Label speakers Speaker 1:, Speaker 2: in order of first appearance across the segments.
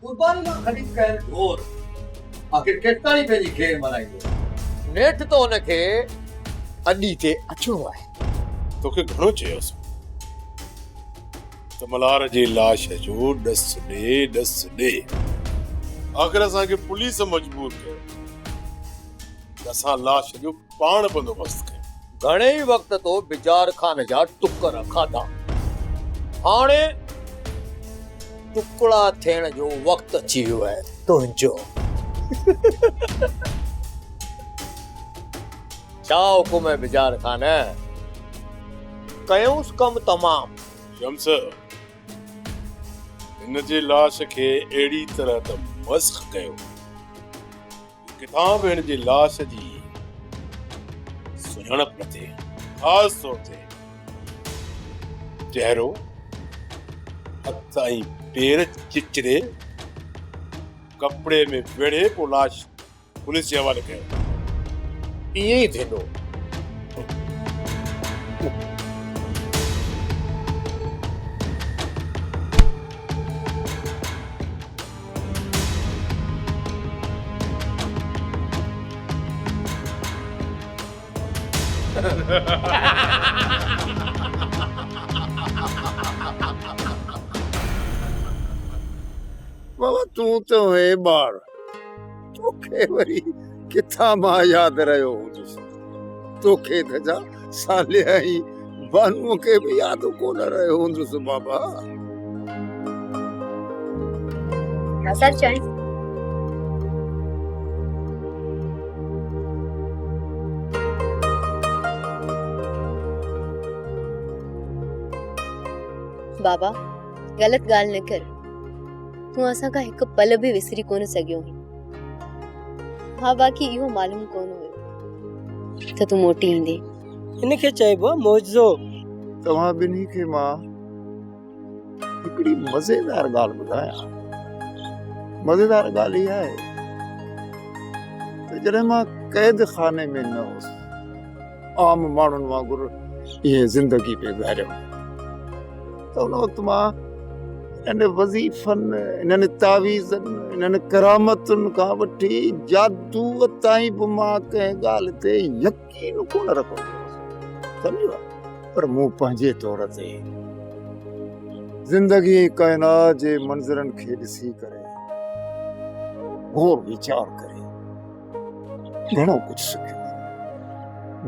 Speaker 1: कुर्बानी मां खणी कयल ढोर आखिर केतिरी पंहिंजी खेर मनाईंदो। नेठ तो उनखे अॾी ते अचणो आहे।
Speaker 2: तोखे घणो चयोसि त मल्हार जी लाश जो ॾस ॾे। आख़िर असांखे पुलिस मजबूर कयो त असां लाश जो पाण बंदोबस्त कयो।
Speaker 1: घणेई वक्त तो बिजार खान जा टुकर खाधा, हाणे टुकड़ा थियण जो वक्त अची वियो आहे तुंहिंजो। छा हुकुम है बिजार खान? कयूंसि कम तमाम।
Speaker 2: शम्स हिन जी लाश खे अहिड़ी तरह त मस्ख कयो किथां बि हिन जी लाश जी सुञाणप न थिए। ख़ासि तौर ते चहिरो, हथ ऐं पेर चिचरे कपिड़े में वेड़े पोइ लाश पुलिस जे हवाले कयो।
Speaker 1: ईअं ई थींदो।
Speaker 3: बाबा तू तो है बार तोखे वरी किथां मां याद रहियो हुजुसि। तोखे त जा साले आई बानू के भी याद कोन रहियो हुजुसि बाबा।
Speaker 4: सर चाय। बाबा गलत गाल न कर। तू असा का एक पल भी विसरी कोन सगियो। हाँ बाकी इहो मालूम कोन हो त तू मोटी ईंदे।
Speaker 5: इनके चइबो मौजो।
Speaker 3: तव्हां बिनी के मां हिकड़ी मजेदार गाल ॿुधायां। मजेदार गाल इहा आहे त जॾहिं मां कैद खाने में न हुउसि, आम माण्हुनि वांगुरु इहे ज़िंदगी पे गुज़ारियो, त उन वक़्तु मां इन्हनि वज़ीफ़नि, इन्हनि तावीज़नि, इन्हनि करामतुनि खां वठी जादूअ ताईं बि मां कंहिं ॻाल्हि ते यकीन कोन रखंदो हुउसि, सम्झो। पर मूं पंहिंजे तौर ते ज़िंदगी काइनात जे मंज़रनि खे ॾिसी करे गौर वीचार करे घणो कुझु सिखियो,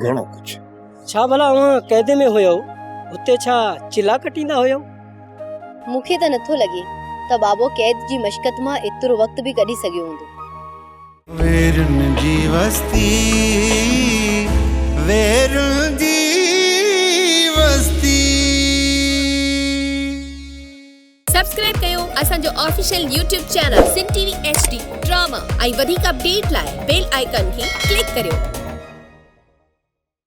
Speaker 3: घणो कुझु।
Speaker 5: छा भला वहाँ कैदे में हुयो? उते छा चिला कटींदा हुयो?
Speaker 4: मूंखे त नथो लगे त बाबो कैद जी मशक़त मां एतिरो वक्त भी कढी सघियो हूंदो।
Speaker 6: वेरुन जी वस्ती, वेरुन जी वस्ती।
Speaker 7: सब्सक्राइब कयो असांजो ऑफिशियल YouTube चैनल सिन टीवी HD ड्रामा ऐं वधीक अपडेट लाइ बेल आइकन खे क्लिक करियो।